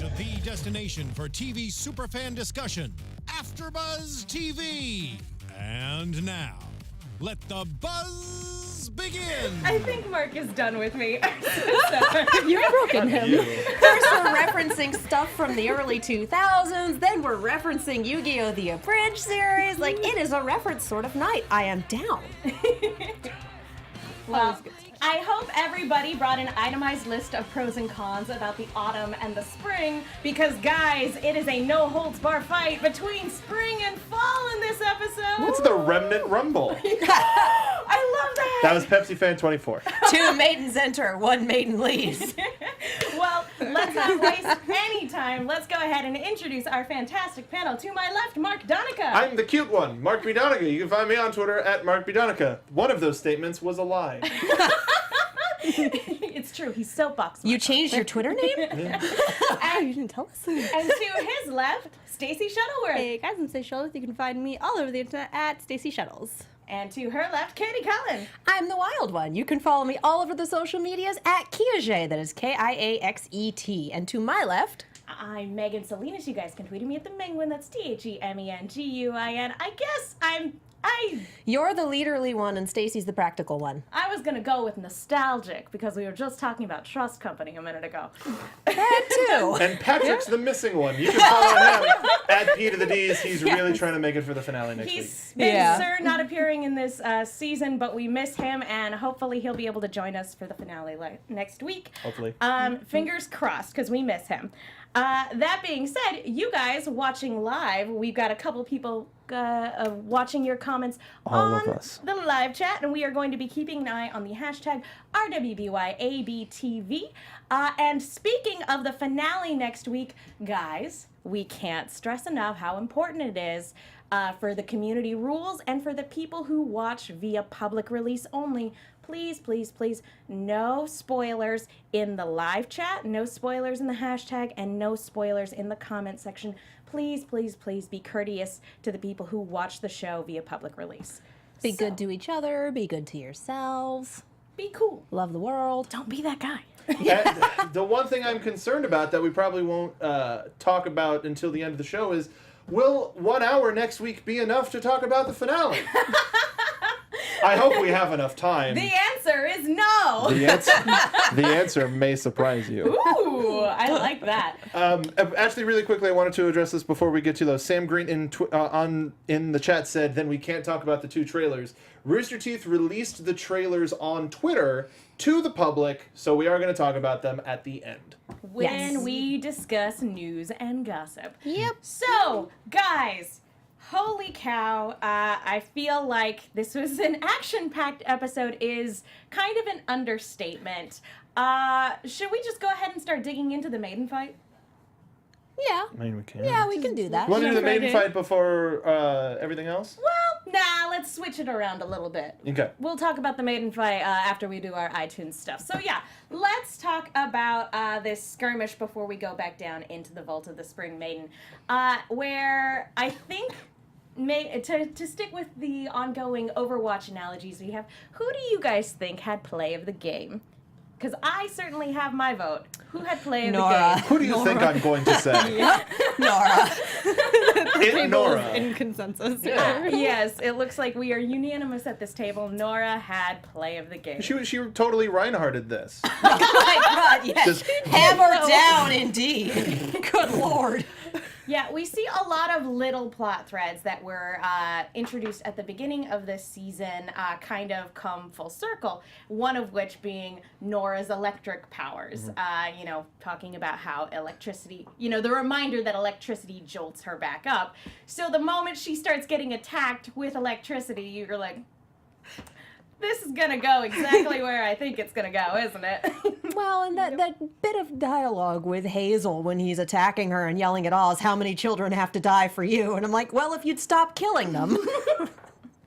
to the destination for TV superfan discussion, AfterBuzz TV. And now, let the buzz begin. I think Mark is done with me. You've broken him. First we're referencing stuff from the early 2000s, then we're referencing Yu-Gi-Oh! The Abridged series. Like, it is a reference sort of night. I am down. Well, I hope everybody brought an itemized list of pros and cons about the autumn and the spring, because guys, it is a no-holds-bar fight between spring and fall in this episode. What's the Remnant Rumble? I love that. That was Pepsi Fan 24. 2 maidens enter, 1 maiden leaves. Well, let's not waste any time. Let's go ahead and introduce our fantastic panel. To my left, Mark Donica. I'm the cute one, Mark B. Donica. You can find me on Twitter at Mark B. Donica. One of those statements was a lie. It's true. He's soapbox. You changed your Twitter name? Yeah. You didn't tell us. And to his left, Stacey Shuttleworth. Hey guys, I'm Stacey Shuttleworth. You can find me all over the internet at Stacey Shuttles. And to her left, Katie Cullen. I'm the wild one. You can follow me all over the social medias at Kiaxet. That is Kiaxet. And to my left, I'm Megan Salinas. You guys can tweet at me at the Menguin. That's TheMenguin. I guess you're the leaderly one and Stacy's the practical one. I was gonna go with nostalgic because we were just talking about Trust Company a minute ago. That too. And Patrick's the missing one. You can follow him at P to the D's. He's really trying to make it for the finale next week. He's been not appearing in this season, but we miss him, and hopefully he'll be able to join us for the finale next week. Hopefully. Fingers crossed, because we miss him. That being said, you guys watching live, we've got a couple people watching your comments on the live chat, and we are going to be keeping an eye on the hashtag RWBYABTV. And speaking of the finale next week, guys, we can't stress enough how important it is for the community rules and for the people who watch via public release only. Please, please, please, no spoilers in the live chat, no spoilers in the hashtag, and no spoilers in the comment section. Please, please, please be courteous to the people who watch the show via public release. Be good to each other. Be good to yourselves. Be cool. Love the world. Don't be that guy. The one thing I'm concerned about that we probably won't talk about until the end of the show is, will 1 hour next week be enough to talk about the finale? I hope we have enough time. The answer is no. The answer may surprise you. Ooh, I like that. Actually, really quickly, I wanted to address this before we get to those. Sam Green in the chat said, then we can't talk about the 2 trailers. Rooster Teeth released the trailers on Twitter to the public, so we are going to talk about them at the end. When we discuss news and gossip. Yep. So, guys, holy cow, I feel like this was an action-packed episode is kind of an understatement. Should we just go ahead and start digging into the Maiden fight? Yeah. I mean, we can. Yeah, we can do that. You want to do the Maiden fight before everything else? Well, nah, let's switch it around a little bit. Okay. We'll talk about the Maiden fight after we do our iTunes stuff. So yeah, let's talk about this skirmish before we go back down into the Vault of the Spring Maiden, where I think, to stick with the ongoing Overwatch analogies we have, who do you guys think had play of the game? Because I certainly have my vote. Who had play of the game? Who do you think I'm going to say? Nora. Nora. In consensus. Yes, it looks like we are unanimous at this table. Nora had play of the game. She totally Reinhardted this. Oh my god, yes. Just Hammer down, indeed. Good lord. Yeah, we see a lot of little plot threads that were introduced at the beginning of this season kind of come full circle, one of which being Nora's electric powers, talking about how electricity, the reminder that electricity jolts her back up. So the moment she starts getting attacked with electricity, you're like, this is going to go exactly where I think it's going to go, isn't it? Well, and that bit of dialogue with Hazel when he's attacking her and yelling at Oz, how many children have to die for you? And I'm like, well, if you'd stop killing them.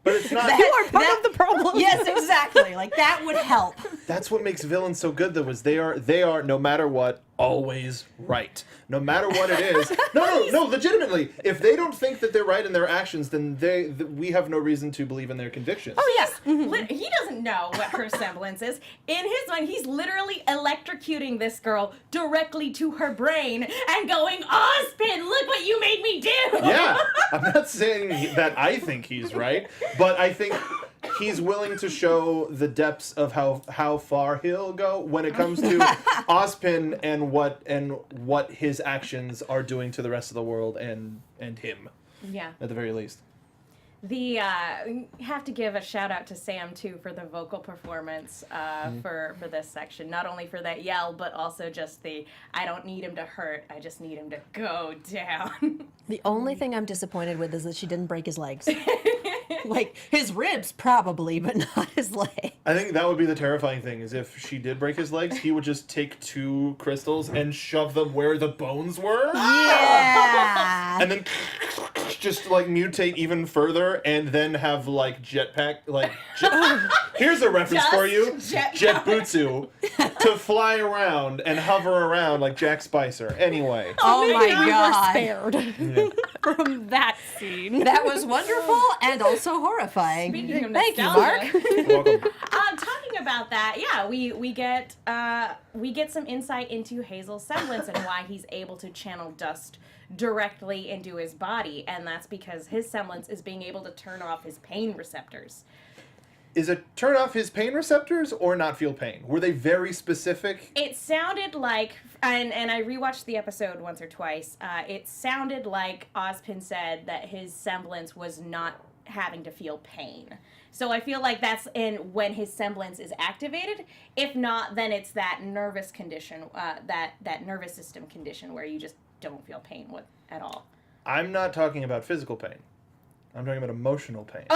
But it's not. You are part of the problem. Yes, exactly. Like, that would help. That's what makes villains so good, though, is they are no matter what, always right, no matter what it is. No, legitimately. If they don't think that they're right in their actions, then we have no reason to believe in their convictions. Oh, yes. He doesn't know what her semblance is. In his mind, he's literally electrocuting this girl directly to her brain and going, Ozpin, look what you made me do! Yeah, I'm not saying that I think he's right, but I think he's willing to show the depths of how far he'll go when it comes to Ozpin and what his actions are doing to the rest of the world and him. Yeah. At the very least. Have to give a shout out to Sam too for the vocal performance for this section. Not only for that yell, but also just I don't need him to hurt. I just need him to go down. The only thing I'm disappointed with is that she didn't break his legs. Like, his ribs probably, but not his leg. I think that would be the terrifying thing, is if she did break his legs, he would just take 2 crystals and shove them where the bones were. Yeah. And then just, like, mutate even further and then have, like, jetpack, like... Here's a reference for you. Jet Butsu. To fly around and hover around like Jack Spicer. Anyway. Oh my God. Spared from that scene. That was wonderful and also horrifying. Speaking of Thank you, nostalgia. Mark. You're welcome. Talking about that, yeah, we get some insight into Hazel's semblance and why he's able to channel dust directly into his body, and that's because his semblance is being able to turn off his pain receptors. Is it turn off his pain receptors or not feel pain? Were they very specific? It sounded like, and I rewatched the episode once or twice, it sounded like Ozpin said that his semblance was not having to feel pain. So I feel like that's when his semblance is activated. If not, then it's that nervous condition, that nervous system condition where you just don't feel pain at all. I'm not talking about physical pain. I'm talking about emotional pain.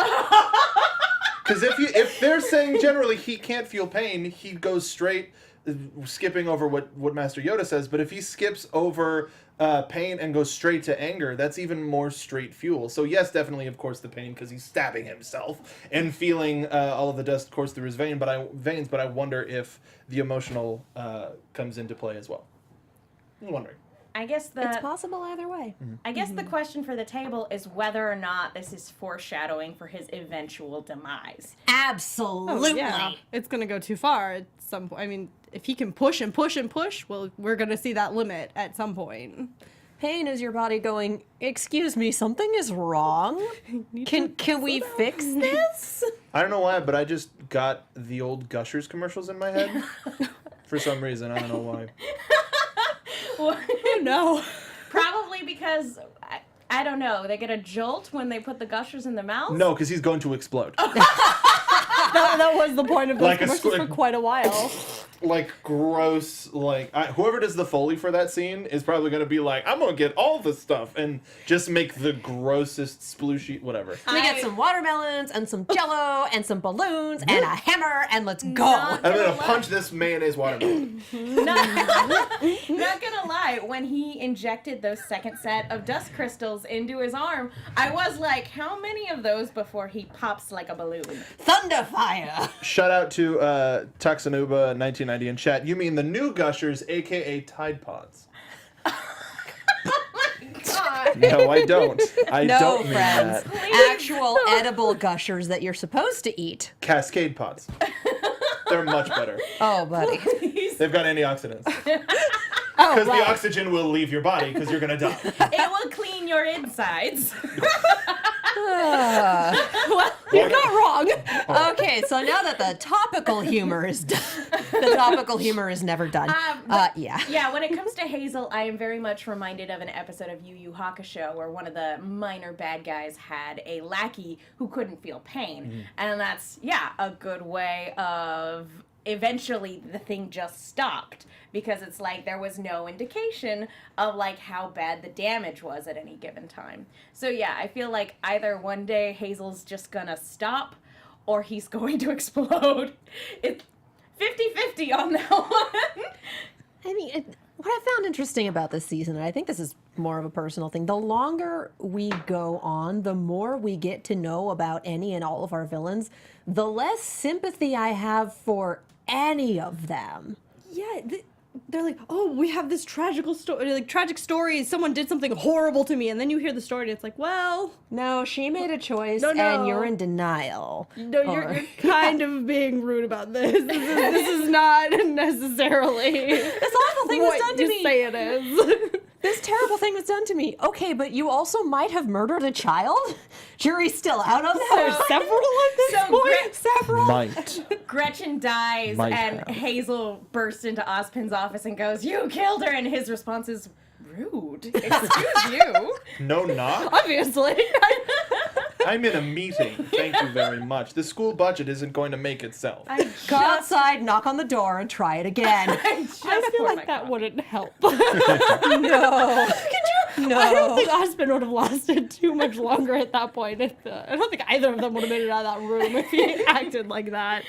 Because if they're saying generally he can't feel pain, he goes straight, skipping over what Master Yoda says. But if he skips over pain and goes straight to anger, that's even more straight fuel. So yes, definitely, of course, the pain because he's stabbing himself and feeling all of the dust course through his veins. But I wonder if the emotional comes into play as well. I'm wondering. I guess It's possible either way. I guess the question for the table is whether or not this is foreshadowing for his eventual demise. Absolutely. Yeah, it's gonna go too far at some point. I mean, if he can push and push and push, well, we're gonna see that limit at some point. Pain is your body going, excuse me, something is wrong? Can we fix this? I don't know why, but I just got the old Gushers commercials in my head. For some reason, I don't know why. Oh no. Probably because, I don't know, they get a jolt when they put the Gushers in the mouth? No, because he's going to explode. That was the point of those Like a commercials for quite a while. Like, gross, like, whoever does the Foley for that scene is probably going to be like, I'm going to get all the stuff and just make the grossest splooshy, whatever. We get some watermelons and some Jell-O and some balloons and a hammer and let's go. Not I'm going gonna to punch this mayonnaise watermelon. Not gonna lie, when he injected those second set of dust crystals into his arm, I was like, how many of those before he pops like a balloon? Thunderfire. Shout out to Taxanuba 1990 in chat. You mean the new Gushers, a.k.a. Tide Pods. God. No, I don't. I No, don't mean friends. that. Actual edible Gushers that you're supposed to eat. Cascade Pods. They're much better. Oh, buddy. They've got antioxidants. Oh, Because the well. oxygen will leave your body because you're going to die. It will clean your insides. Well, you're not wrong. Okay, so now that the topical humor is done, the topical humor is never done. Yeah. Yeah, when it comes to Hazel, I am very much reminded of an episode of Yu Yu Hakusho where one of the minor bad guys had a lackey who couldn't feel pain. And that's, a good way of eventually the thing just stopped because it's like there was no indication of like how bad the damage was at any given time. So yeah, I feel like either one day Hazel's just gonna stop or he's going to explode. It's 50-50 on that one. I mean, what I found interesting about this season, and I think this is more of a personal thing, the longer we go on, the more we get to know about any and all of our villains, the less sympathy I have for any of them. Yeah, they're like, oh, we have this tragic story. Someone did something horrible to me, and then you hear the story, and it's like, well, No, she made a choice, No. and you're in denial. no, Or- you're kind of being rude about this. This is not necessarily This awful thing was what done to you me. say it is. This terrible thing was done to me. Okay, but you also might have murdered a child? Jury's still out on There's that. several at this So point. Several. Might. Gretchen dies, Might and have. Hazel bursts into Ozpin's office and goes, "You killed her!" And his response is, "Rude. Excuse you." No, not. Obviously. I'm in a meeting. Thank you very much. The school budget isn't going to make itself. Go outside, knock on the door, and try it again. I feel like that wouldn't help. No. I don't think Ozpin would have lasted too much longer at that point. I don't think either of them would have made it out of that room if he acted like that.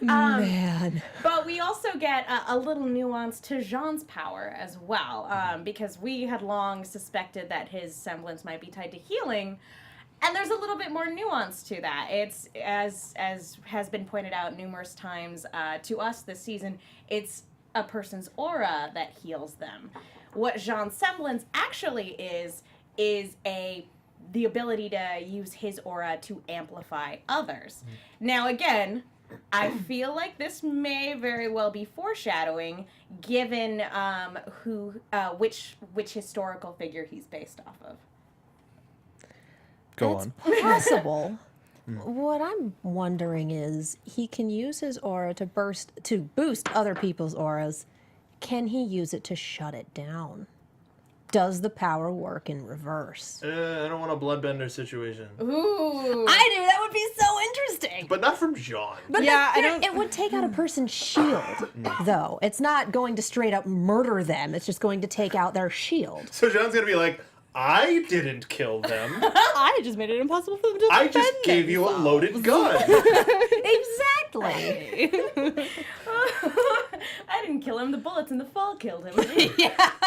Man. But we also get a little nuance to Jean's power as well, because we had long suspected that his semblance might be tied to healing, and there's a little bit more nuance to that. It's, as has been pointed out numerous times to us this season, it's a person's aura that heals them. What Jean's semblance actually is the ability to use his aura to amplify others. Now, again, I feel like this may very well be foreshadowing, given which historical figure he's based off of. Go It's on. possible. What I'm wondering is, he can use his aura to boost other people's auras. Can he use it to shut it down? Does the power work in reverse? I don't want a bloodbender situation. Ooh. I do. That would be so interesting. But not from Jean. But Yeah, I don't- it would take out a person's shield, though. It's not going to straight up murder them. It's just going to take out their shield. So Jean's gonna be like, I didn't kill them. I just made it impossible for them to I just defend gave you a themselves. loaded gun. Exactly. I didn't kill him. The bullets in the fall killed him.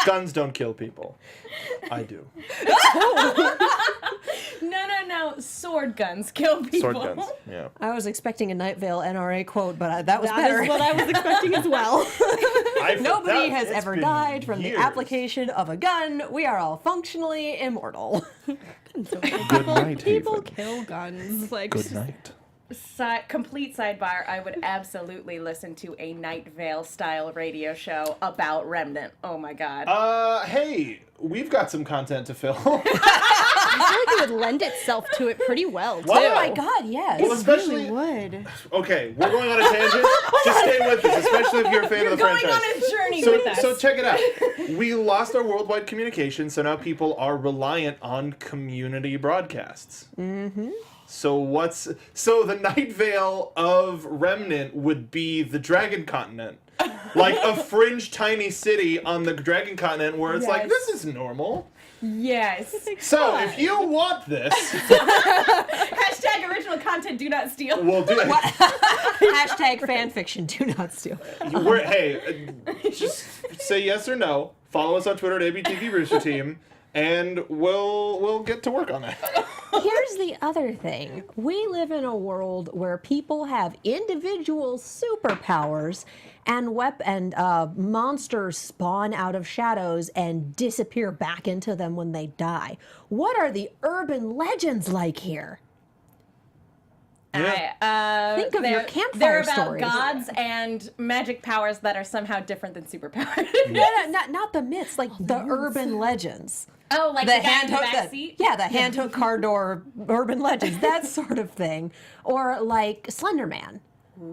Guns don't kill people. I do. No. Sword guns kill people. Sword guns. Yeah. I was expecting a Night Vale NRA quote, but that was That better. is what I was expecting as well. Nobody has it's ever been died from years. the application of a gun. We are all functionally immortal. Good night, People Haven. kill guns. Like, Good night. Complete sidebar, I would absolutely listen to a Night Vale style radio show about Remnant. Oh my god. Hey, we've got some content to fill. I feel like it would lend itself to it pretty well, too. What? Oh my god, yes. Well, especially. would. Okay, we're going on a tangent. Just stay with us, especially if you're a fan of the Going franchise. on a journey So, with us. so check it out. We lost our worldwide communication, so now people are reliant on community broadcasts. Mm-hmm. So the Night Vale of Remnant would be the Dragon Continent. Like a fringe tiny city on the Dragon Continent where it's like, Yes. this is normal. Yes. So if you want this, Hashtag original content, do not steal. we'll do it. Hashtag fanfiction, do not steal. Just say yes or no. Follow us on Twitter at ABTV Rooster Team, and we'll get to work on that. Here's the other thing. We live in a world where people have individual superpowers and monsters spawn out of shadows and disappear back into them when they die. What are the urban legends like here? Yeah. Think of your They're campfire about stories. gods and magic powers that are somehow different than superpowers. No, not the myths, like the urban legends. Oh, like the guy in the back hook, seat? the hand hook car door urban legends, that sort of thing, or like Slender Man.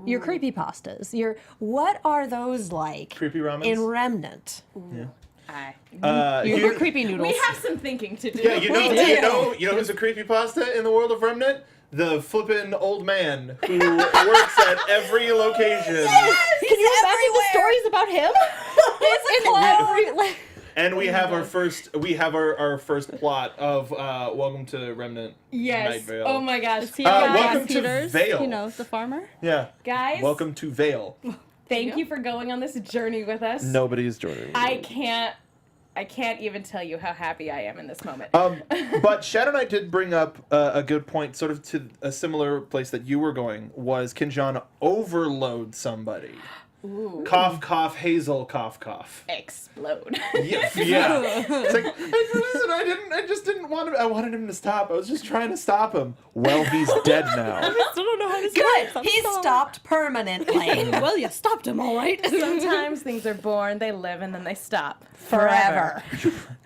Your creepypastas. What are those like? Creepy ramens? In Remnant. Aye. Your creepy noodles. We have some thinking to do. Yeah, you know who's a creepypasta in the world of Remnant? The flippin' old man who works at every location. Can you imagine the stories about him? And we have our first plot of Welcome to Remnant Night Yes. Vale. Oh my gosh. welcome to Peters, Vale. You know, the farmer. Yeah. Guys, Welcome to Vale. thank you for going on this journey with us. Nobody's joining. I can't even tell you how happy I am in this moment. But Shadow Knight did bring up a good point, sort of to a similar place that you were going, was can John overload somebody? Ooh. Cough, cough, Hazel, cough, cough. Explode. Yeah. It's like, listen, I just didn't want him. I wanted him to stop. I was just trying to stop him. Well, he's dead now. I still don't know how to Good. He stopped permanently. Well, you stopped him, all right. Sometimes things are born, they live, and then they stop. Forever.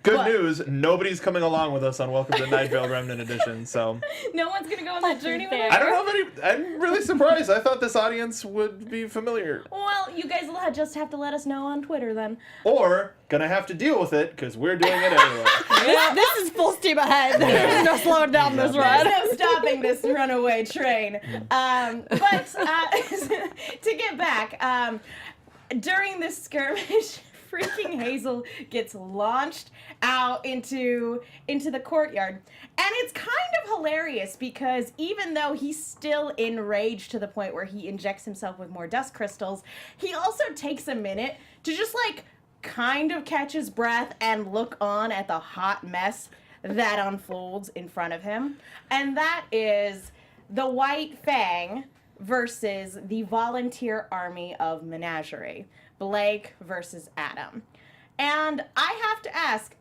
Good news, nobody's coming along with us on Welcome to Night Vale Remnant Edition, so... No one's going to go on that journey with us? I don't know if I'm really surprised. I thought this audience would be familiar. Well, you guys will just have to let us know on Twitter then. Or, gonna have to deal with it, because we're doing it anyway. This is full steam ahead. There's no slowing down this ride. There's no stopping this runaway train. But to get back, during this skirmish, freaking Hazel gets launched out into the courtyard. And it's kind of hilarious because even though he's still enraged to the point where he injects himself with more dust crystals, he also takes a minute to just like kind of catch his breath and look on at the hot mess that unfolds in front of him. And that is the White Fang versus the volunteer army of Menagerie. Blake versus Adam. And I have to ask,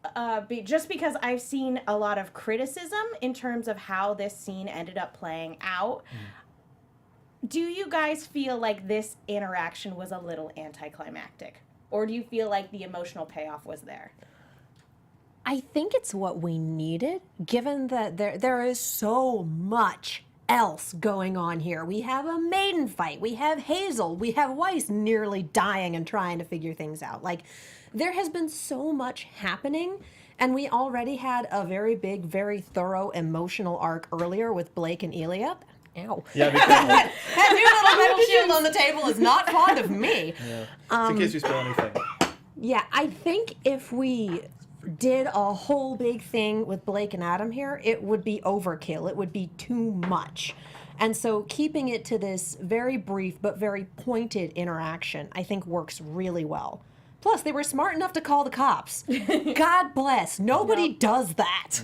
just because I've seen a lot of criticism in terms of how this scene ended up playing out, do you guys feel like this interaction was a little anticlimactic? Or do you feel like the emotional payoff was there? I think it's what we needed, given that there is so much else going on here. We have a Maiden fight. We have Hazel. We have Weiss nearly dying and trying to figure things out. Like, there has been so much happening, and we already had a very big, very thorough emotional arc earlier with Blake and Elia. Ow. Yeah, because... That new little metal shield on the table is not fond of me. Yeah. In case you spill anything. Yeah, I think if we did a whole big thing with Blake and Adam here, it would be overkill. It would be too much. And so keeping it to this very brief but very pointed interaction, I think works really well. Plus, they were smart enough to call the cops. God bless. Nobody does that.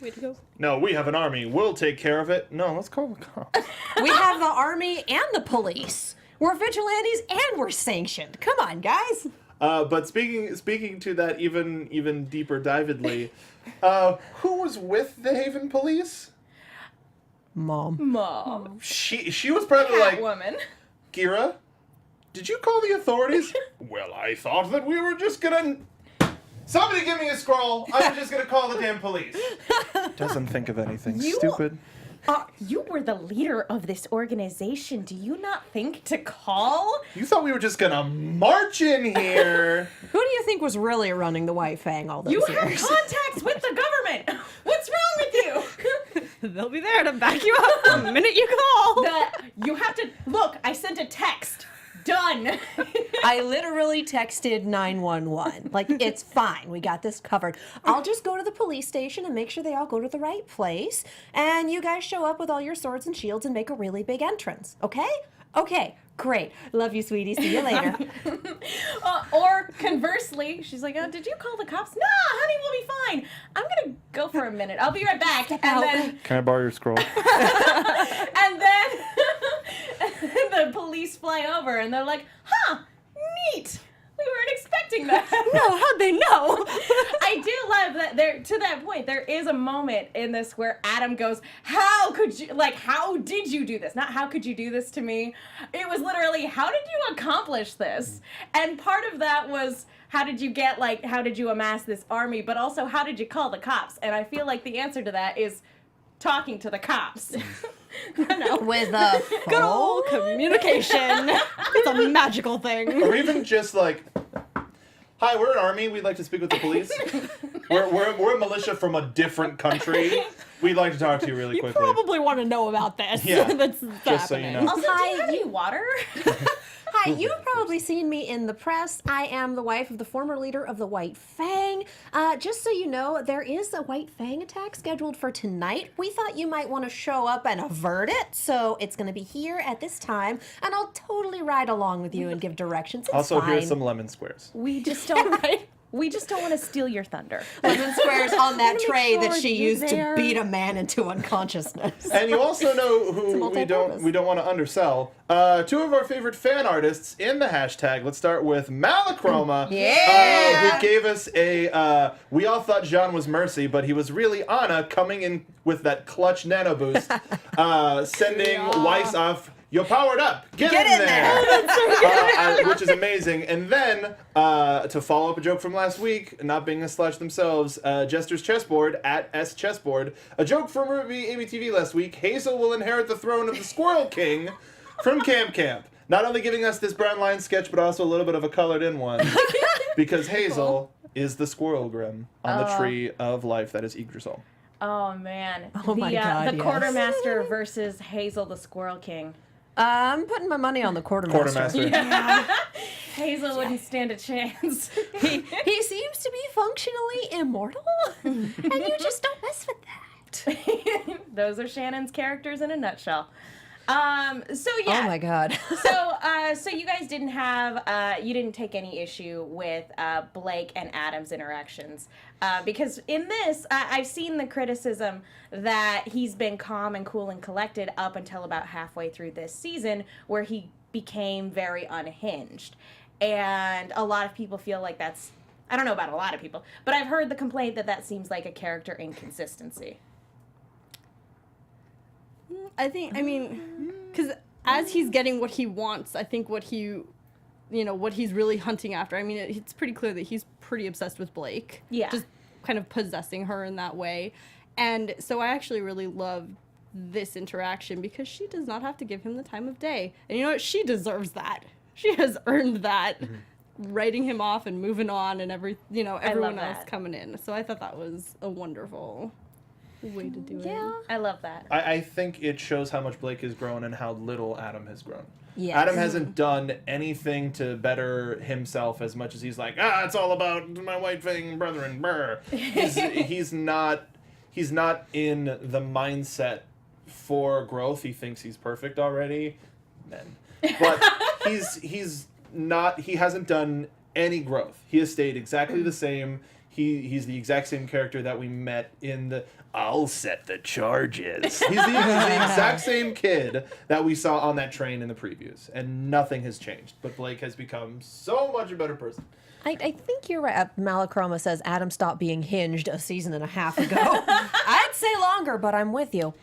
Way to go. No, we have an army. We'll take care of it. No, let's call the cops. We have the army and the police. We're vigilantes and we're sanctioned. Come on, guys. But speaking to that even deeper divedly, who was with the Haven police? Mom. She was probably like, Woman. Gira, did you call the authorities? Well, I thought that we were just gonna... Somebody give me a scroll. I'm just gonna call the damn police. Doesn't think of anything stupid. You were the leader of this organization. Do you not think to call? You thought we were just gonna march in here. Who do you think was really running the White Fang all those You years? have contacts with the government. What's wrong with you? They'll be there to back you up the minute you call. You have to look. I sent a text. Done. I literally texted 911. Like, it's fine. We got this covered. I'll just go to the police station and make sure they all go to the right place. And you guys show up with all your swords and shields and make a really big entrance. Okay? Okay. Great. Love you, sweetie. See you later. Or conversely, she's like, did you call the cops? Nah, honey, we'll be fine. I'm going to go for a minute. I'll be right back. Then, Can I borrow your scroll? and then the police fly over and they're like, huh, neat. We weren't expecting that. No, how'd they know? I do love that to that point, there is a moment in this where Adam goes, how did you do this? Not how could you do this to me? It was literally, how did you accomplish this? And part of that was, how did you amass this army? But also, how did you call the cops? And I feel like the answer to that is talking to the cops. With a Good old communication. It's a magical thing. Or even just like, hi, we're an army. We'd like to speak with the police. We're a militia from a different country. We'd like to talk to you really You quickly. probably want to know about this. Yeah, That's just so you happening. know. Also, do you have any water? Hi, you've probably seen me in the press. I am the wife of the former leader of the White Fang. Just so you know, there is a White Fang attack scheduled for tonight. We thought you might want to show up and avert it, so it's going to be here at this time, and I'll totally ride along with you and give directions. It's Also, fine. here's some lemon squares. We just don't. Right? We just don't want to steal your thunder. Lemon squares on that make tray that sure she you're used to there. beat a man into unconsciousness. And you also know who we multi-purpose. don't want to undersell. Two of our favorite fan artists in the hashtag. Let's start with Malachroma, who gave us a. We all thought Jean was Mercy, but he was really Anna coming in with that clutch nano boost, sending Weiss off. You're powered up. Get in there. Which is amazing. And then, to follow up a joke from last week, not being a slush themselves, Jester's Chessboard, at S Chessboard, a joke from RWBY ABTV last week, Hazel will inherit the throne of the Squirrel King from Camp Camp. Not only giving us this brown line sketch, but also a little bit of a colored in one. Because Hazel is the Squirrel Grim on the tree of life that is Yggdrasil. Oh, man. Oh my God, The yes. Quartermaster versus Hazel the Squirrel King. I'm putting my money on the quartermaster. Hazel wouldn't stand a chance. He seems to be functionally immortal, and you just don't mess with that. Those are Shannon's characters in a nutshell. So yeah. Oh my God. So you guys didn't have, you didn't take any issue with Blake and Adam's interactions, because in this, I've seen the criticism that he's been calm and cool and collected up until about halfway through this season, where he became very unhinged, and a lot of people feel like that's, I don't know about a lot of people, but I've heard the complaint that that seems like a character inconsistency. I mean, because as he's getting what he wants, I think what he's really hunting after. I mean, it's pretty clear that he's pretty obsessed with Blake. Yeah. Just kind of possessing her in that way. And so I actually really love this interaction because she does not have to give him the time of day. And you know what? She deserves that. She has earned that. Writing him off and moving on and everyone else coming in. So I thought that was a wonderful way to do it. Yeah. I love that. I think it shows how much Blake has grown and how little Adam has grown. Yes. Adam hasn't done anything to better himself as much as he's like, it's all about my white fang brethren. Brr. He's not in the mindset for growth. He thinks he's perfect already. Men. But he hasn't done any growth. He has stayed exactly the same. He's the exact same character that we met in the I'll set the charges. He's the exact same kid that we saw on that train in the previews, and nothing has changed. But Blake has become so much a better person. I think you're right. Malachroma says Adam stopped being hinged a season and a half ago. I'd say longer, but I'm with you.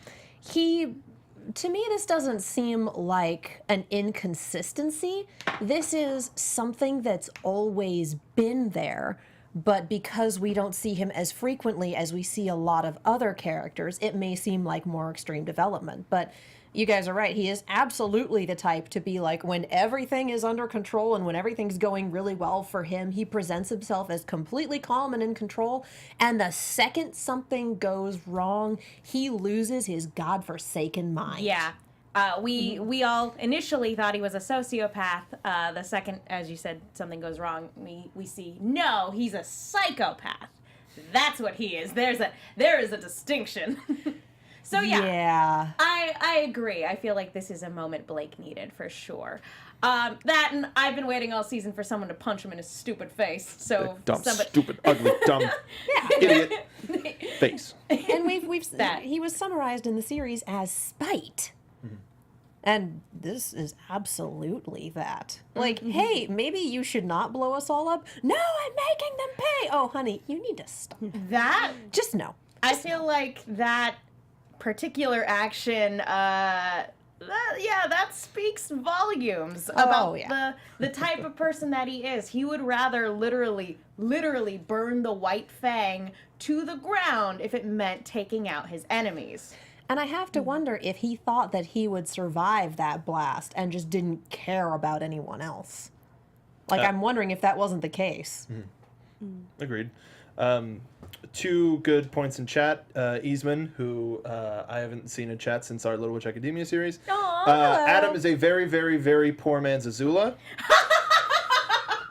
To me, this doesn't seem like an inconsistency. This is something that's always been there. But because we don't see him as frequently as we see a lot of other characters, it may seem like more extreme development. But you guys are right. He is absolutely the type to be like, when everything is under control and when everything's going really well for him, he presents himself as completely calm and in control. And the second something goes wrong, he loses his godforsaken mind. Yeah. We all initially thought he was a sociopath. The second, as you said, something goes wrong, we see, no, he's a psychopath. That's what he is. There is a distinction. So yeah. I agree. I feel like this is a moment Blake needed for sure. That, and I've been waiting all season for someone to punch him in his stupid face. So Dumb, stupid, ugly, dumb, idiot face. And we've that he was summarized in the series as spite. And this is absolutely that. Like, hey, maybe you should not blow us all up. No, I'm making them pay. Oh, honey, you need to stop. That, Just no. I feel like that particular action, that speaks volumes about the type of person that he is. He would rather literally burn the white fang to the ground if it meant taking out his enemies. And I have to wonder if he thought that he would survive that blast and just didn't care about anyone else. Like, I'm wondering if that wasn't the case. Agreed. Two good points in chat. Eastman, who I haven't seen in chat since our Little Witch Academia series. Adam is a very, very, very poor man's Azula.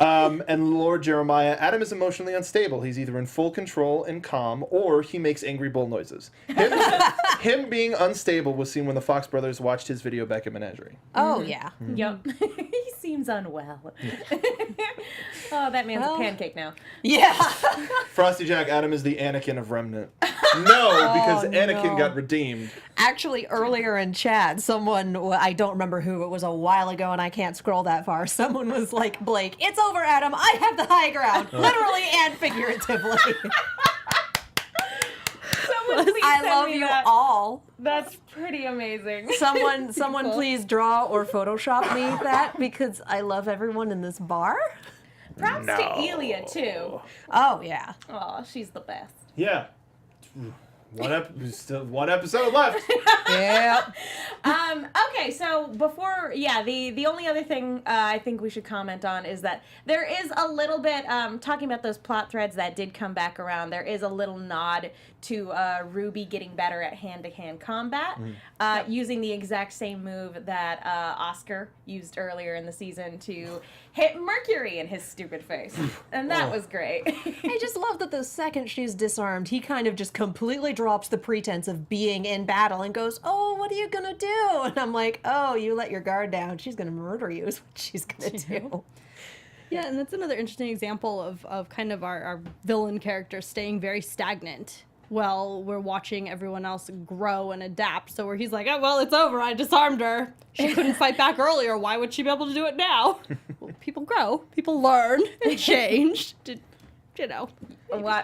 And Lord Jeremiah, Adam is emotionally unstable. He's either in full control and calm, or he makes angry bull noises. Him being unstable was seen when the Fox brothers watched his video back at Menagerie. Oh, yeah. Yep. He seems unwell. Oh, that man's a pancake now. Yeah. Frosty Jack Adam is the Anakin of Remnant. No, because Anakin got redeemed. Actually, earlier in chat, someone, I don't remember who, it was a while ago and I can't scroll that far, someone was like, Blake, it's over, Adam. I have the high ground, literally and figuratively. Someone please I send love me you that. all. That's pretty amazing. Someone please draw or Photoshop me that because I love everyone in this bar. Props to Elia, too. Oh, yeah. Oh, she's the best. Yeah. Still one episode left. Yep. Okay, so before, the only other thing I think we should comment on is that there is a little bit, talking about those plot threads that did come back around, there is a little nod to RWBY getting better at hand-to-hand combat, using the exact same move that Oscar used earlier in the season to hit Mercury in his stupid face. And that was great. I just love that the second she's disarmed, he kind of just completely drops the pretense of being in battle and goes, oh, what are you gonna do? And I'm like, oh, you let your guard down. She's gonna murder you is what she's gonna do. Yeah, and that's another interesting example of kind of our villain character staying very stagnant while we're watching everyone else grow and adapt. So where he's like, oh, well, it's over. I disarmed her. She couldn't fight back earlier. Why would she be able to do it now? Well, people grow. People learn and change.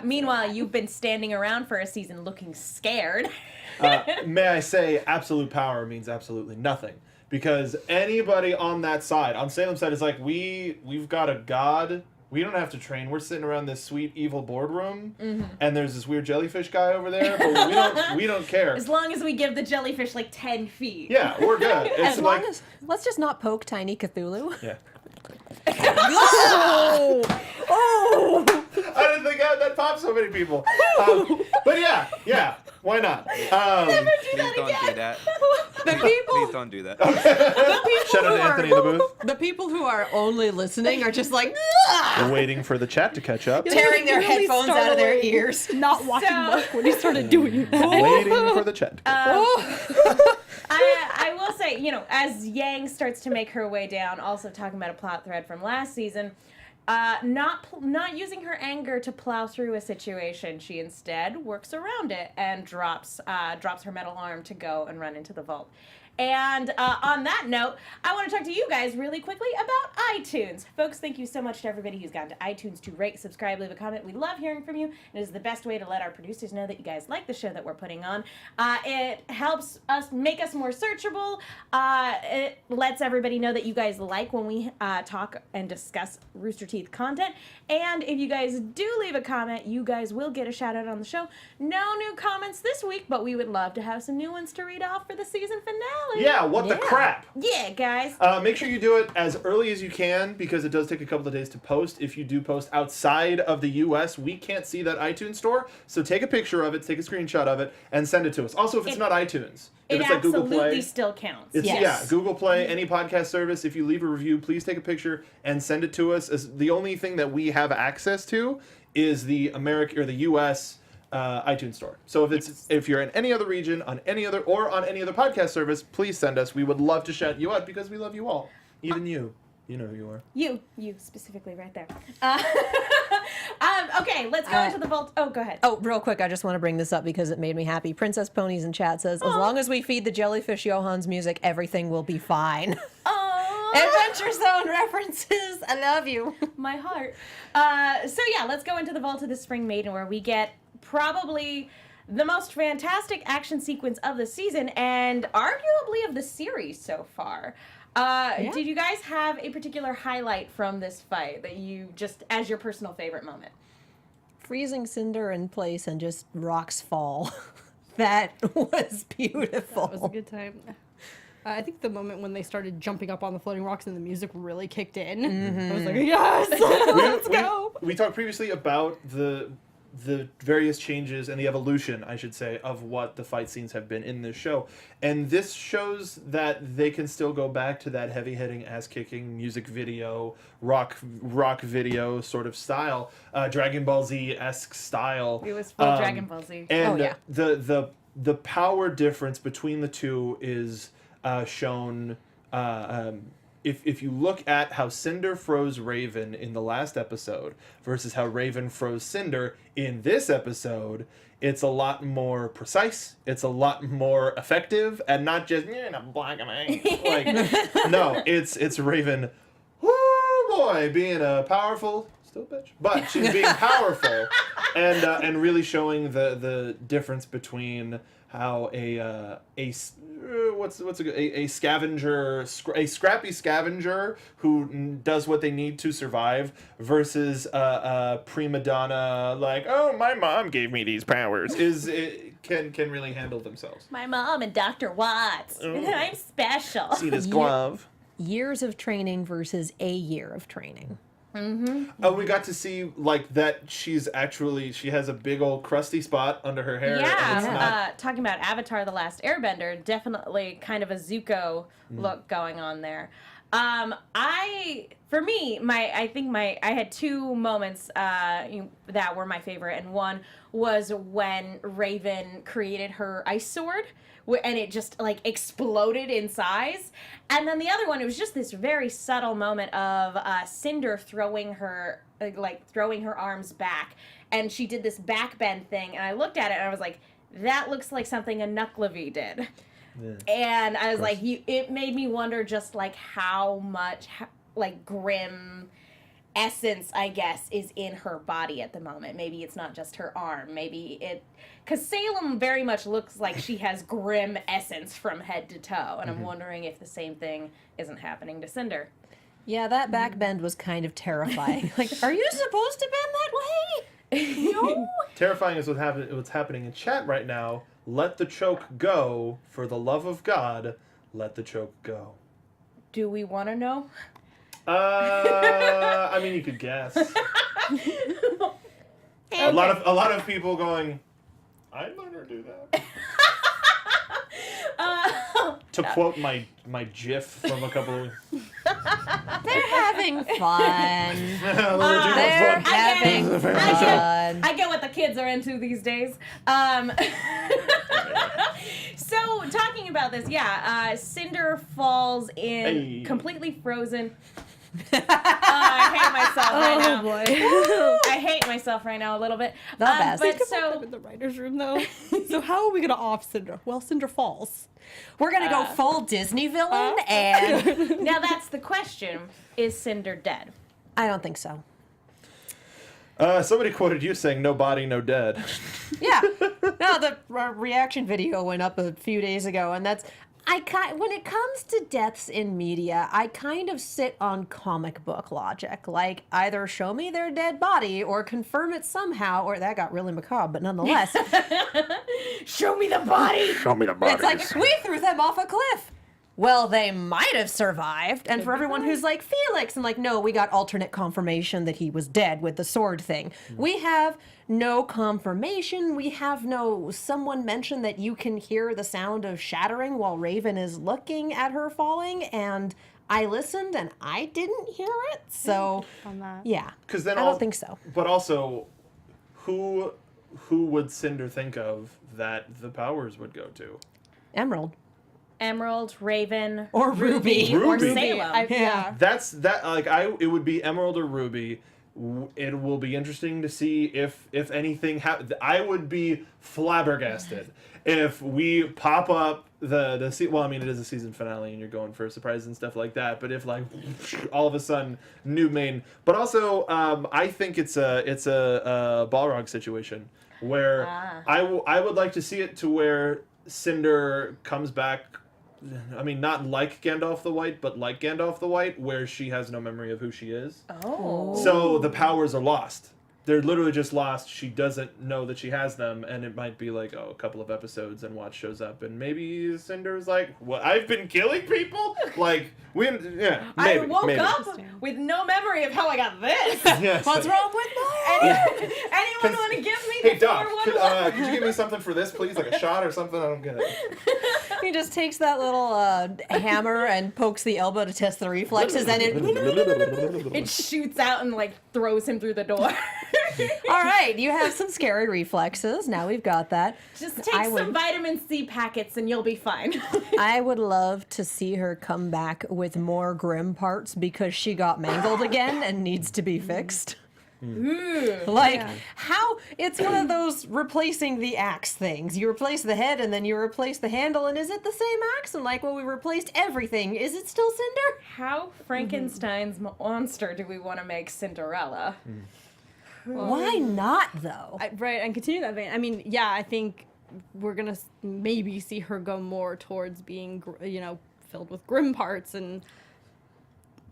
Meanwhile, you've been standing around for a season looking scared. May I say, absolute power means absolutely nothing. Because anybody on that side, on Salem's side, is like, we've got a god. We don't have to train. We're sitting around this sweet evil boardroom, and there's this weird jellyfish guy over there, but we don't care. As long as we give the jellyfish like 10 feet. Yeah, we're good. It's As long as, let's just not poke tiny Cthulhu. Yeah. Oh! Oh! I didn't think that popped so many people. But yeah, why not? Please don't do that. The people, Please don't do that. Shout out to Anthony in the booth. the people who are only listening are just like We're waiting for the chat to catch up. tearing their Really headphones out of their startling. ears. Not watching So- Mark when he started doing that. Waiting for the chat to catch up. I will say, as Yang starts to make her way down, also talking about a plot thread from last season, not using her anger to plow through a situation, she instead works around it and drops her metal arm to go and run into the vault. And on that note, I want to talk to you guys really quickly about iTunes. Folks, thank you so much to everybody who's gone to iTunes to rate, subscribe, leave a comment. We love hearing from you. It is the best way to let our producers know that you guys like the show that we're putting on. It helps us make us more searchable. It lets everybody know that you guys like when we talk and discuss Rooster Teeth content. And if you guys do leave a comment, you guys will get a shout out on the show. No new comments this week, but we would love to have some new ones to read off for the season finale. Yeah, what the crap? Yeah, guys. Make sure you do it as early as you can because it does take a couple of days to post. If you do post outside of the U.S., we can't see that iTunes store. So take a picture of it, take a screenshot of it, and send it to us. Also, if it's not iTunes, if It it's like Google absolutely Play, still counts. it's, Yes. yeah, Google Play, any podcast service. If you leave a review, please take a picture and send it to us. As the only thing that we have access to is the American or the U.S. iTunes store. So if you're in any other region, on any other podcast service, please send us. We would love to shout you out because we love you all, even you. You know who you are. You specifically right there. Okay, let's go into the vault. Oh, go ahead. Oh, real quick, I just want to bring this up because it made me happy. Princess Ponies in chat says, as long as we feed the jellyfish Johan's music, everything will be fine. Oh, Adventure Zone references. I love you. my heart. So yeah, let's go into the vault of the Spring Maiden, where we get probably the most fantastic action sequence of the season and arguably of the series so far. Did you guys have a particular highlight from this fight that you just as your personal favorite moment? Freezing Cinder in place and just rocks fall. That was beautiful. That was a good time. I think the moment when they started jumping up on the floating rocks and the music really kicked in, I was like, yes, let's go. We talked previously about the various changes and the evolution, I should say, of what the fight scenes have been in this show. And this shows that they can still go back to that heavy-hitting, ass-kicking music video, rock video sort of style, Dragon Ball Z-esque style. It was full Dragon Ball Z. And Oh, yeah. the power difference between the two is shown if you look at how Cinder froze Raven in the last episode versus how Raven froze Cinder in this episode, it's a lot more precise. It's a lot more effective, and not just black and white. No, it's Raven. Oh boy, being a powerful still bitch, but she's being powerful, and really showing the difference between how a scavenger, a scrappy scavenger who does what they need to survive versus a prima donna like, oh, my mom gave me these powers, can really handle themselves. My mom and Dr. Watts. I'm special. See this glove? Years of training versus a year of training. Oh, we got to see like that she has a big old crusty spot under her hair. Yeah, and it's not... talking about Avatar: The Last Airbender, definitely kind of a Zuko look going on there. I had two moments that were my favorite, and one was when Raven created her ice sword, and it just like exploded in size. And then the other one, it was just this very subtle moment of Cinder throwing her arms back, and she did this back bend thing, and I looked at it and I was like, that looks like something a Nucklevy did. Yeah, and I was like, it made me wonder just like how much like grim essence, I guess, is in her body at the moment. Maybe it's not just her arm. Because Salem very much looks like she has grim essence from head to toe, and I'm wondering if the same thing isn't happening to Cinder. Yeah, that back bend was kind of terrifying. Like, are you supposed to bend that way? No. Terrifying is what's happening in chat right now. Let the choke go. For the love of God, let the choke go. Do we want to know? I mean, you could guess. A lot of people going, I'd let her do that. To quote my GIF from a couple of... They're having fun. They're having fun. I get what the kids are into these days. So, talking about this, Cinder falls in completely frozen... I hate myself right now. Oh boy. I hate myself right now a little bit. The best. But So in the writer's room though. So how are we gonna off Cinder? Well, Cinder falls. We're gonna go full Disney villain, and now that's the question: is Cinder dead? I don't think so. Somebody quoted you saying, "No body, no dead." Yeah. No, the reaction video went up a few days ago, and that's... when it comes to deaths in media, I kind of sit on comic book logic. Like, either show me their dead body or confirm it somehow, or that got really macabre, but nonetheless. Show me the body! Show me the body. It's like, we threw them off a cliff. Well, they might have survived. And for everyone who's like, Felix, and like, no, we got alternate confirmation that he was dead with the sword thing. We have no confirmation. We have someone mentioned that you can hear the sound of shattering while Raven is looking at her falling. And I listened and I didn't hear it. So, yeah. Because then I don't think so. But also, who would Cinder think of that the powers would go to? Emerald, Raven, or Ruby. or Ruby. Salem. Yeah. It would be Emerald or Ruby. It will be interesting to see if anything happens. I would be flabbergasted if we pop up it is a season finale and you're going for a surprise and stuff like that. But if like all of a sudden new main, but also I think it's a Balrog situation where I would like to see it to where Cinder comes back. I mean, not like Gandalf the White, but like Gandalf the White, where she has no memory of who she is. Oh. So the powers are lost. They're literally just lost. She doesn't know that she has them, and it might be like, a couple of episodes, and Watch shows up, and maybe Cinder's like, "What? I've been killing people? Like, maybe." I woke up with no memory of how I got this. Yes. What's wrong with mine? Anyone want to give me Hey, the Doc, 411? could you give me something for this, please? Like a shot or something? I don't get it. He just takes that little hammer and pokes the elbow to test the reflexes, and It shoots out and like throws him through the door. all right, you have some scary reflexes. Now we've got that. Just take some vitamin C packets and you'll be fine. I would love to see her come back with more Grim parts because she got mangled again and needs to be fixed. Like, how? It's one of those replacing the axe things. You replace the head and then you replace the handle, and is it the same axe? And like, well, we replaced everything. Is it still Cinder? How Frankenstein's monster do we want to make Cinderella? Why not, though? Right, and continue that vein. I mean, yeah, I think we're gonna maybe see her go more towards being, filled with grim parts and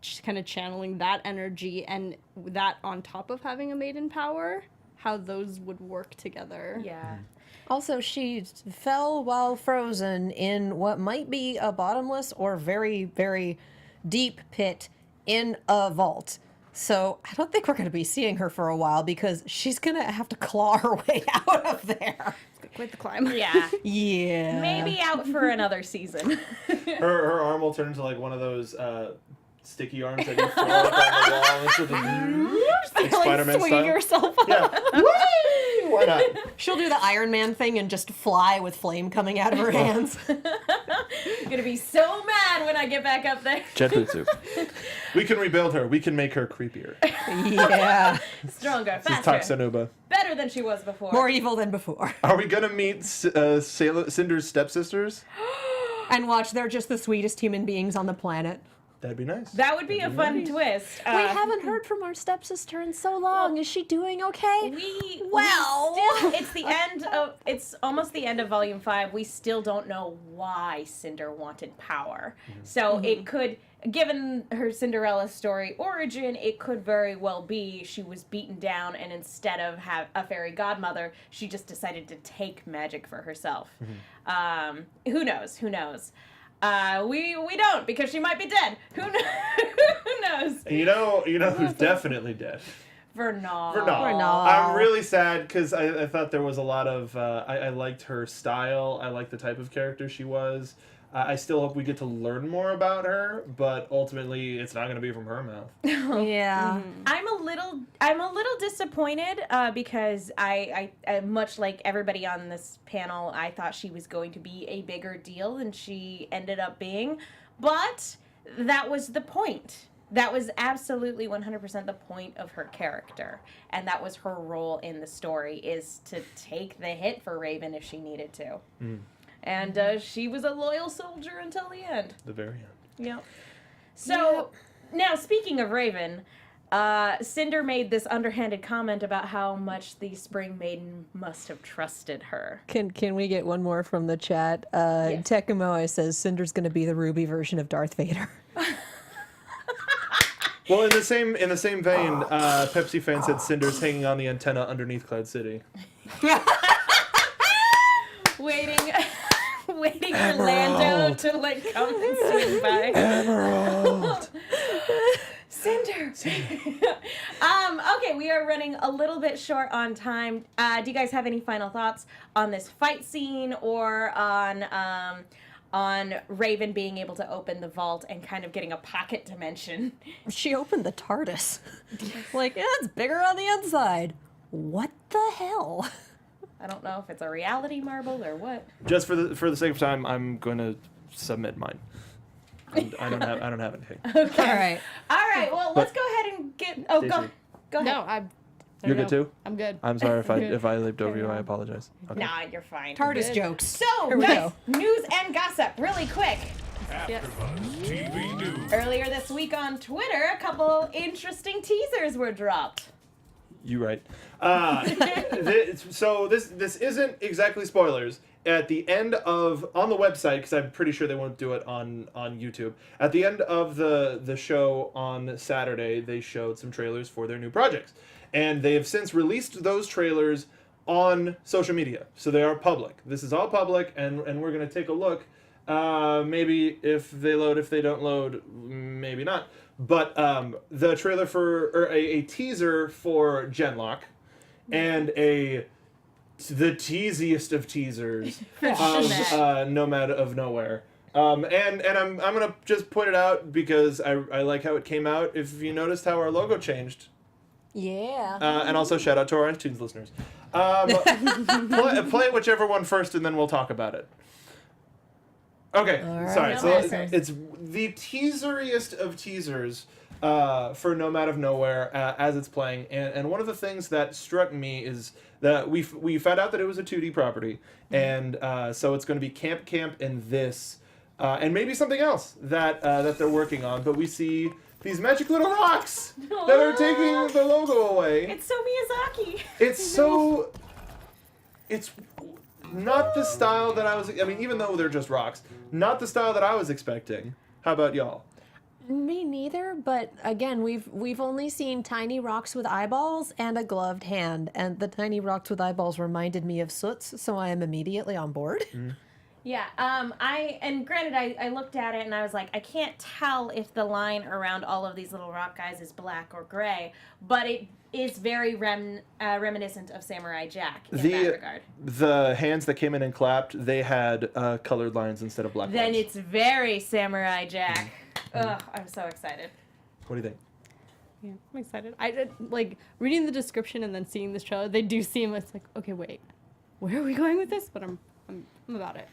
just kind of channeling that energy, and that on top of having a maiden power, how those would work together. Yeah. Also, she fell while frozen in what might be a bottomless or very, very deep pit in a vault. So I don't think we're going to be seeing her for a while because she's going to have to claw her way out of there. It's quite the climb. Yeah. Yeah. Maybe out for another season. Her arm will turn into like one of those sticky arms that you throw up on the wall into the like Spider-Man swinging style. herself up. Yeah. Whee! Why not? She'll do the Iron Man thing and just fly with flame coming out of her hands. I'm gonna be so mad when I get back up there. Jet soup. We can rebuild her. We can make her creepier. Yeah. Stronger, This is faster, Taxanuba. better than she was before. More evil than before. Are we gonna meet Cinder's stepsisters? And watch, they're just the sweetest human beings on the planet. That'd be nice. That would be a fun twist. We haven't heard from our stepsister in so long. Is she doing okay? It's almost the end of volume 5. We still don't know why Cinder wanted power. So it could, given her Cinderella story origin, it could very well be she was beaten down, and instead of have a fairy godmother, she just decided to take magic for herself. Who knows? We don't, because she might be dead. Who knows? You know who's definitely dead? Vernal. I'm really sad because I thought there was a lot of I liked her style. I liked the type of character she was. I still hope we get to learn more about her, but ultimately it's not going to be from her mouth. Yeah. I'm a little disappointed because I much like everybody on this panel, I thought she was going to be a bigger deal than she ended up being, but that was the point. That was absolutely 100% the point of her character, and that was her role in the story, is to take the hit for Raven if she needed to. And she was a loyal soldier until the end. The very end. Yep. So, now speaking of Raven, Cinder made this underhanded comment about how much the Spring Maiden must have trusted her. Can we get one more from the chat? Yes. Tekamoa says Cinder's going to be the RWBY version of Darth Vader. Well, in the same vein, Pepsi fan said Cinder's hanging on the antenna underneath Cloud City. Waiting for Lando to like come and swing by. Emerald. Cinder. Okay, we are running a little bit short on time. Do you guys have any final thoughts on this fight scene, or on Raven being able to open the vault and kind of getting a pocket dimension? She opened the TARDIS. Like, yeah, it's bigger on the inside. What the hell? I don't know if it's a reality marble or what. Just for the sake of time, I'm going to submit mine. I don't have anything. Okay. All right. Well, let's go ahead and get. Oh, Stacey. go ahead. No, You're good too? I'm good. I'm sorry if I leaped over you. I apologize. Okay. Nah, you're fine. TARDIS jokes. So, Here we guys, go. news and gossip, really quick. AfterBuzz TV News. Earlier this week on Twitter, a couple interesting teasers were dropped. You right. So this isn't exactly spoilers. At the end of, on the website, because I'm pretty sure they won't do it on YouTube, at the end of the show on Saturday, they showed some trailers for their new projects. And they have since released those trailers on social media. So they are public. This is all public, and we're going to take a look. Maybe if they load, if they don't load, maybe not. But the trailer for, or a teaser for Genlock, and a the teasiest of teasers of Nomad of Nowhere. And I'm gonna just point it out because I like how it came out. If you noticed how our logo changed. Yeah. And also shout out to our iTunes listeners. Play whichever one first, and then we'll talk about it. Okay, right. sorry. No So answers. it's the teaseriest of teasers for Nomad of Nowhere as it's playing. And one of the things that struck me is that we found out that it was a 2D property, and so it's going to be Camp and this, and maybe something else that they're working on. But we see these magic little rocks that are taking the logo away. It's so Miyazaki. It's not the style that I was. I mean, even though they're just rocks, not the style that I was expecting. How about y'all? Me neither, but again, we've only seen tiny rocks with eyeballs and a gloved hand, and the tiny rocks with eyeballs reminded me of Soots, so I am immediately on board. Yeah, granted, I looked at it and I was like, I can't tell if the line around all of these little rock guys is black or gray, but it is very reminiscent of Samurai Jack in that regard. The hands that came in and clapped, they had colored lines instead of black Then lines. it's very Samurai Jack. Ugh, I'm so excited. What do you think? Yeah, I'm excited. I did, like reading the description and then seeing this trailer. They do seem it's like, okay, wait, where are we going with this? But I'm about it.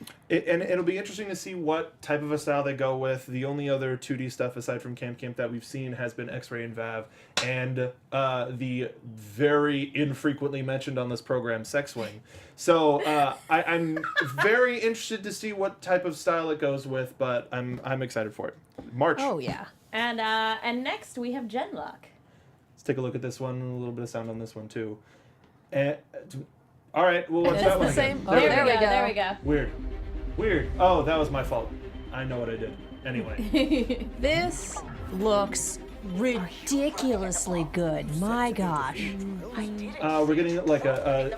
And it'll be interesting to see what type of a style they go with. The only other 2D stuff aside from Camp that we've seen has been X-Ray and Vav, and the very infrequently mentioned on this program, Sex Swing. So I'm very interested to see what type of style it goes with, but I'm excited for it. March. Oh yeah. And next we have Genlock. Let's take a look at this one. A little bit of sound on this one too. And all right, well, what's that one the again? same. Oh, there we go. There we go. Weird. Oh, that was my fault. I know what I did. Anyway. This looks ridiculously good. My gosh. We're getting like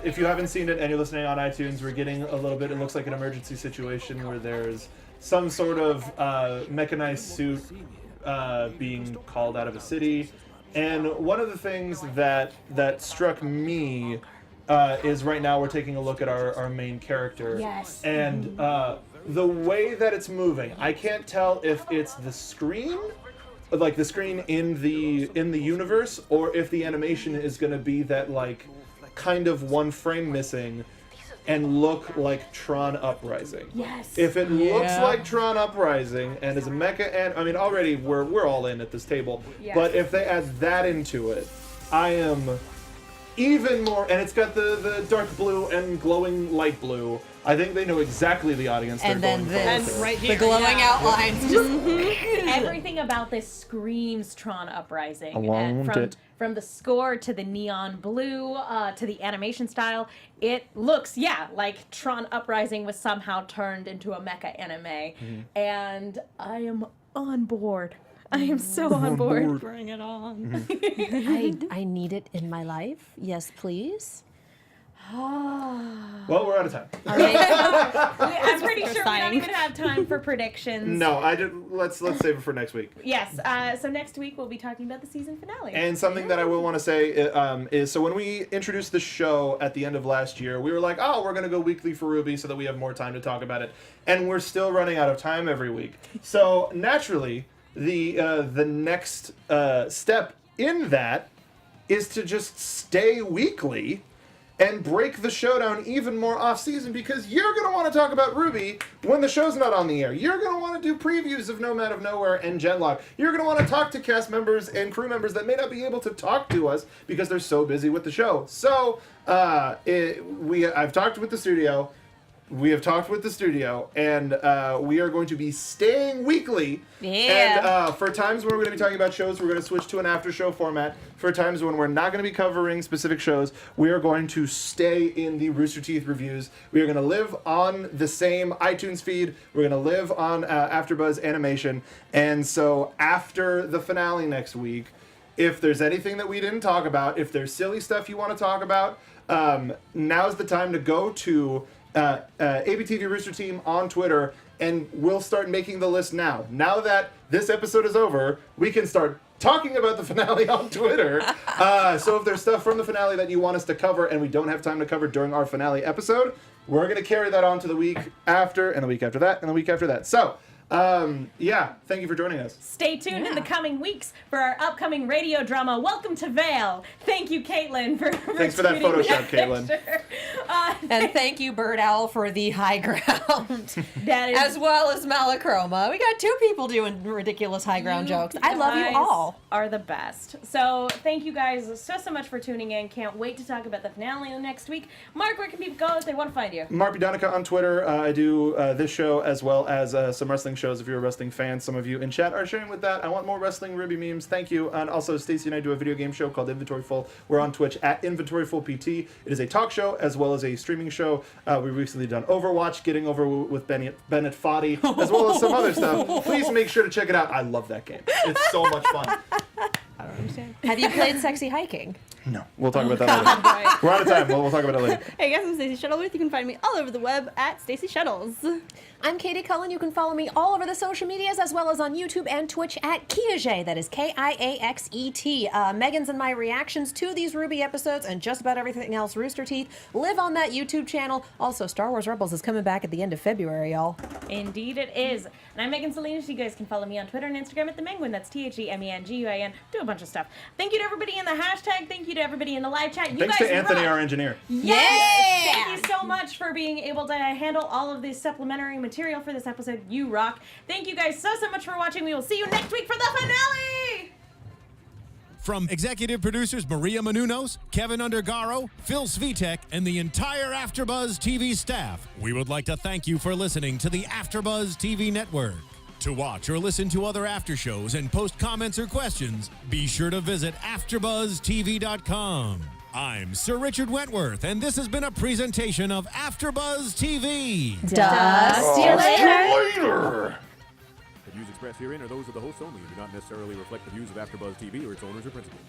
if you haven't seen it and you're listening on iTunes, we're getting a little bit, it looks like an emergency situation where there's some sort of mechanized suit being called out of a city. And one of the things that struck me is right now we're taking a look at our main character. Yes. And the way that it's moving, I can't tell if it's the screen, like the screen in the universe, or if the animation is going to be that like kind of one frame missing and look like Tron Uprising. Yes. If it looks like Tron Uprising and is a mecha, and I mean already we're all in at this table, Yes. but if they add that into it, I am even more, and it's got the dark blue and glowing light blue. I think they know exactly the audience And they're then going this. for. And right The here, glowing yeah. outlines just Everything about this screams Tron Uprising. I want it. From the score to the neon blue to the animation style, it looks, like Tron Uprising was somehow turned into a mecha anime. And I am on board. I am so on board. Bring it on. I need it in my life. Yes, please. Well, we're out of time. I'm pretty sure we don't sighing. even have time for predictions. No, I did. Let's save it for next week. Yes. So next week we'll be talking about the season finale. And something that I will want to say is, so when we introduced the show at the end of last year, we were like, oh, we're going to go weekly for RWBY so that we have more time to talk about it. And we're still running out of time every week. So naturally, the next step in that is to just stay weekly and break the showdown even more off-season, because you're going to want to talk about RWBY when the show's not on the air. You're going to want to do previews of Nomad of Nowhere and Genlock. You're going to want to talk to cast members and crew members that may not be able to talk to us because they're so busy with the show. So I've talked with the studio. We have talked with the studio, and we are going to be staying weekly. Yeah. And for times when we're going to be talking about shows, we're going to switch to an after-show format. For times when we're not going to be covering specific shows, we are going to stay in the Rooster Teeth reviews. We are going to live on the same iTunes feed. We're going to live on AfterBuzz Animation. And so after the finale next week, if there's anything that we didn't talk about, if there's silly stuff you want to talk about, now's the time to go to ABTV Rooster Team on Twitter and we'll start making the list now. Now that this episode is over, we can start talking about the finale on Twitter. So if there's stuff from the finale that you want us to cover and we don't have time to cover during our finale episode, we're going to carry that on to the week after, and the week after that, and the week after that. So, yeah, thank you for joining us. Stay tuned in the coming weeks for our upcoming radio drama, Welcome to Vale. Thank you, Caitlin, for Thanks for that Photoshop, Caitlin. And thank you, Bird Owl, for the high ground. That is, As well as Malachroma. We got 2 people doing ridiculous high ground jokes. I love you all. Are the best. So thank you guys so much for tuning in. Can't wait to talk about the finale next week. Mark, where can people go if they want to find you? Mark Donica on Twitter. I do this show as well as some wrestling shows. If you're a wrestling fan, some of you in chat are sharing with that. I want more wrestling RWBY memes. Thank you. And also, Stacy and I do a video game show called Inventory Full. We're on Twitch at Inventory Full PT. It is a talk show as well as a streaming show. We recently done Overwatch, getting over with Bennett Foddy, as well as some other stuff. Please make sure to check it out. I love that game. It's so much fun. I don't understand. Have you played Sexy Hiking? No, we'll talk about that later. We're out of time. We'll talk about it later. Hey guys, I'm Stacey Shuttleworth. You can find me all over the web at Stacey Shuttles. I'm Katie Cullen. You can follow me all over the social medias as well as on YouTube and Twitch at Kiaxet. That is Kiaxet. Megan's and my reactions to these RWBY episodes and just about everything else Rooster Teeth live on that YouTube channel. Also, Star Wars Rebels is coming back at the end of February, y'all. Indeed it is. And I'm Megan Salinas. You guys can follow me on Twitter and Instagram at TheMenguin. That's TheMenguin. Do a bunch of stuff. Thank you to everybody in the hashtag. Thank you to everybody in the live chat. You Thanks guys to Anthony, rock. our engineer. Yes! Thank you so much for being able to handle all of this supplementary material for this episode. You rock. Thank you guys so much for watching. We will see you next week for the finale! From executive producers Maria Menounos, Kevin Undergaro, Phil Svitek, and the entire AfterBuzz TV staff, we would like to thank you for listening to the AfterBuzz TV network. To watch or listen to other after shows and post comments or questions, be sure to visit AfterBuzzTV.com. I'm Sir Richard Wentworth, and this has been a presentation of AfterBuzz TV. See you later. The views expressed herein are those of the hosts only and do not necessarily reflect the views of AfterBuzz TV or its owners or principals.